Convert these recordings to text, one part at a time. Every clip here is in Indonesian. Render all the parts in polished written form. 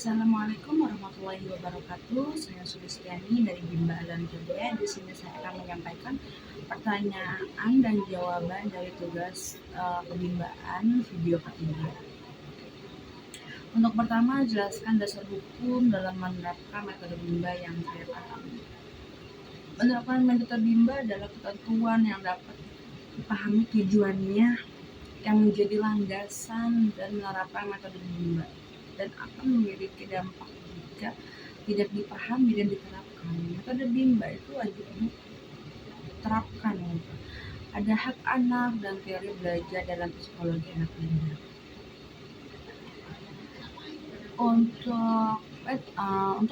Assalamualaikum warahmatullahi wabarakatuh. Saya Sulistiani dari Bimba Alam Jaya. Di sini saya akan menyampaikan pertanyaan dan jawaban dari tugas kebimbaan video ketiga. Untuk pertama, jelaskan dasar hukum dalam menerapkan metode Bimba yang saya pahami. Menerapkan metode Bimba adalah ketentuan yang dapat dipahami tujuannya yang menjadi landasan dan menerapkan metode Bimba dan akan memiliki dampak jika tidak dipahami dan diterapkan. Metode Bimba itu wajib diterapkan. Ada hak anak dan teori belajar dalam psikologi anak Bimba. Untuk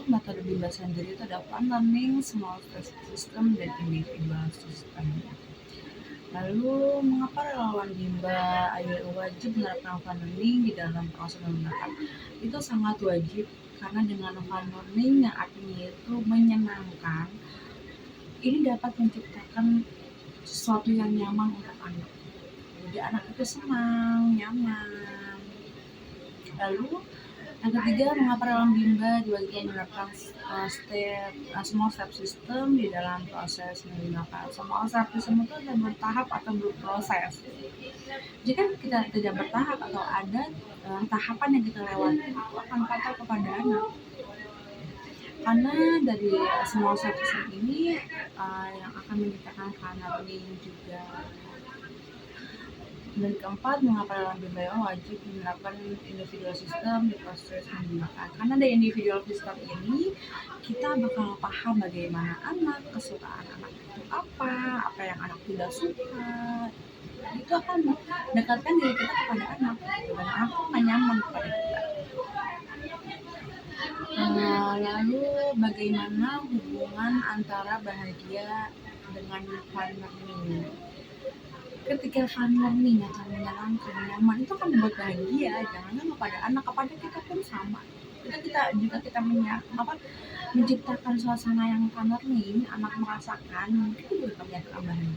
metode Bimba sendiri itu ada fun learning, small system, dan individual system. Lalu, mengapa relawan Bimba wajib menerapkan fun learning di dalam proses menerapkan? Itu sangat wajib, karena dengan fun learning yang artinya itu menyenangkan, ini dapat menciptakan sesuatu yang nyaman untuk anak. Jadi anak itu senang, nyaman. Lalu, yang ketiga, mengapa relawan Bimba diwajibkan menerapkan small step system di dalam proses menggunakan small step system itu ada bertahap atau berproses. Jika kita tidak bertahap atau ada tahapan yang kita lewati, itu akan fatal kepada anak. Karena dari small step system ini yang akan menciptakan learning juga. Dan keempat, mengapa dalam Bimba wajib menerapkan individual system di proses menggunakan? Karena dari individual system ini kita bakal paham bagaimana anak, kesukaan anak itu apa yang anak tidak suka. Itu akan mendekatkan diri kita kepada anak, dan anak itu nggak nyaman kepada kita. Lalu bagaimana hubungan antara bahagia dengan fun learning? Ketika fun learning akan menyenangkan, nyaman, itu akan membuat bahagia. Jangan kepada anak, kepada kita pun sama. Jika kita menciptakan suasana yang fun learning, anak merasakan, itu juga akan bahagia.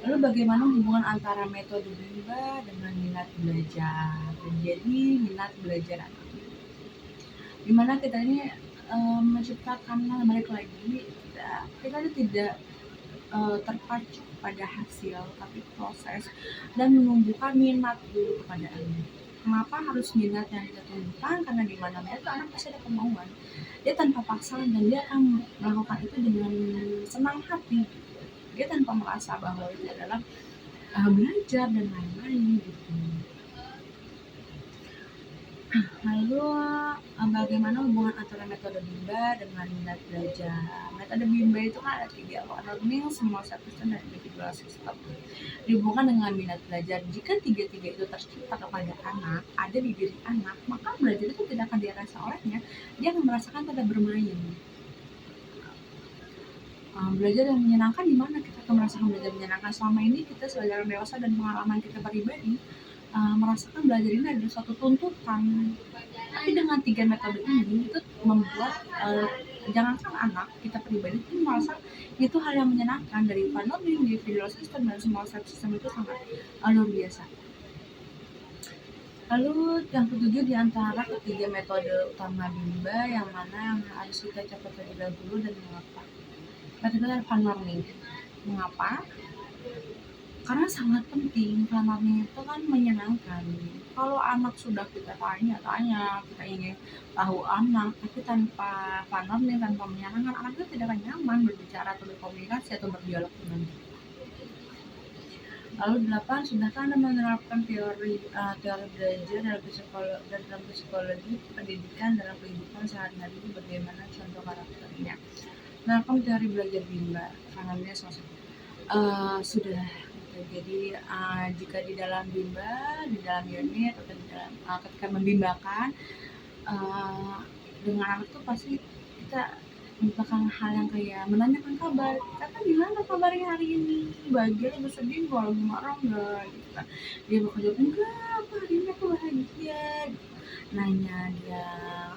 Lalu bagaimana hubungan antara metode Bimba dengan minat belajar? Jadi minat belajar anak. Dimana kita ini menciptakan, balik lagi, kita tidak terpacu pada hasil, tapi proses dan menumbuhkan minat dulu kepada anak. Kenapa harus minat yang kita tumbuhkan? Karena di mana-mana itu anak pasti ada kemauan. Dia tanpa paksaan dan dia akan melakukan itu dengan senang hati. Dia tanpa merasa bahwa itu adalah belajar dan lain-lain gitu. Lalu bagaimana hubungan antara metode Bimba dengan minat belajar? Metode Bimba itu kan ada 3, learning, small step system, dan individual system. Dihubungkan dengan minat belajar. Jika tiga-tiga itu tercipta kepada anak, ada di diri anak, maka belajar itu tidak akan dirasa olehnya. Dia akan merasakan pada bermain. Belajar yang menyenangkan di mana kita akan merasakan belajar menyenangkan? Selama ini kita sebagai orang dewasa dan pengalaman kita pribadi merasakan belajar ini adalah suatu tuntutan. Tapi dengan 3 metode ini itu membuat jangankan anak, kita pribadi itu merasa itu hal yang menyenangkan. Dari fun learning, individual system, dan small step system itu sangat luar biasa. Lalu yang ketujuh, di antara ketiga metode utama Bimba yang mana yang harus kita capai terlebih dahulu dan mengapa? Metode fun learning. Mengapa? Karena sangat penting. Fun learning itu kan menyenangkan. Kalau anak sudah kita tanya-tanya, kita ingin tahu anak, tapi tanpa fun learning, tanpa menyenangkan, anak itu tidak akan nyaman berbicara atau berkomunikasi atau berdialog dengan kita. Lalu 8, sudahkah Anda menerapkan teori belajar dalam psikologi pendidikan dalam kehidupan sehari-hari? Bagaimana contoh karakternya? Menerapkan teori belajar Bimba, kanalnya sudah. Jadi jika di dalam Bimba, di dalam unit atau di dalam ketika membimbakan dengan anak itu pasti kita merupakan hal yang kayak menanyakan kabar. Kakak gimana kabarnya hari ini? Bahagia atau sedih? Kalau lagi marah enggak? Gitu kan. Dia bakal jawab, enggak, apa hari ini aku bahagia. Gitu. Nanya dia,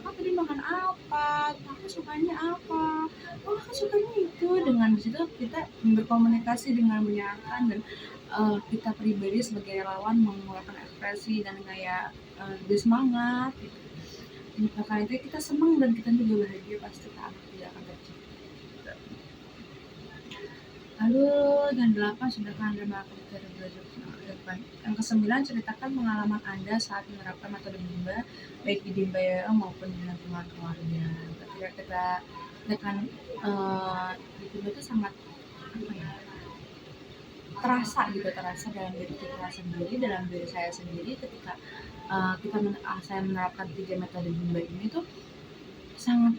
kakak tadi makan apa? Kakak sukanya apa? Oh, kakak sukanya itu. Dengan disitu kita berkomunikasi dengan menyenangkan dan kita pribadi sebagai relawan mengeluarkan ekspresi dan kayak lebih semangat gitu. Menyebabkan itu kita senang dan kita juga bahagia pasti anak tidak akan tercipta. Lalu yang 8 sudahkah Anda melakukan metode belajar ke depan? Yang ke-9 ceritakan pengalaman Anda saat menerapkan metode Bimba baik di Bimba YM maupun di lingkungan keluarga. Ketika kita dengan di Bimba itu sangat apa ya, terasa dalam diri kita sendiri, dalam diri saya sendiri ketika saya menerapkan 3 metode Bimba ini tuh sangat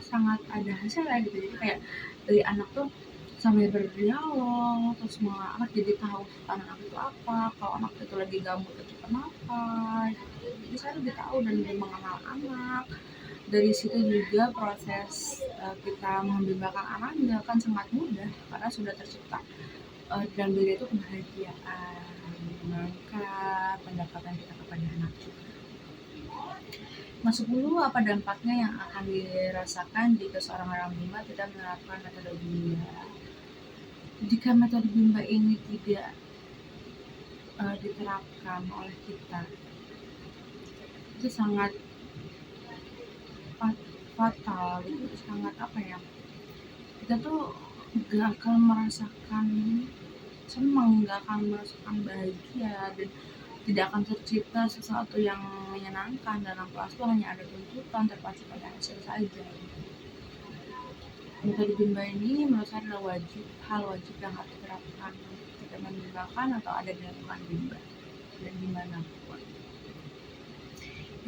sangat ada hasilnya gitu. Jadi kayak dari anak tuh sampai berdialog, terus anak jadi tahu anak itu apa, kalau anak itu lagi gabut itu kenapa. Jadi saya lebih tahu dan lebih mengenal anak. Dari situ juga proses kita membimbangkan anak juga akan sangat mudah karena sudah tercipta dalam diri itu kebahagiaan, menangkap pendapatan kita kepada anak juga. Yang 10, apa dampaknya yang akan dirasakan jika seorang orang Bimba tidak menerapkan metode Bimba? Jika metode Bimba ini tidak diterapkan oleh kita, itu sangat fatal gitu, sangat apa ya, kita tuh gak akan merasakan senang, gak akan merasakan bahagia, dan tidak akan tercipta sesuatu yang menyenangkan. Dalam kelas itu hanya ada tuntutan terpacu pada hasil saja. Metode Bimba ini menurut saya adalah hal wajib yang harus diterapkan tidak membimbangkan atau ada di lingkungan Bimba dan dimanapun.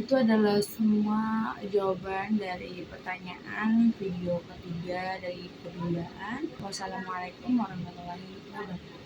Itu adalah semua jawaban dari pertanyaan video ketiga dari kebimbaan. Wassalamualaikum warahmatullahi wabarakatuh.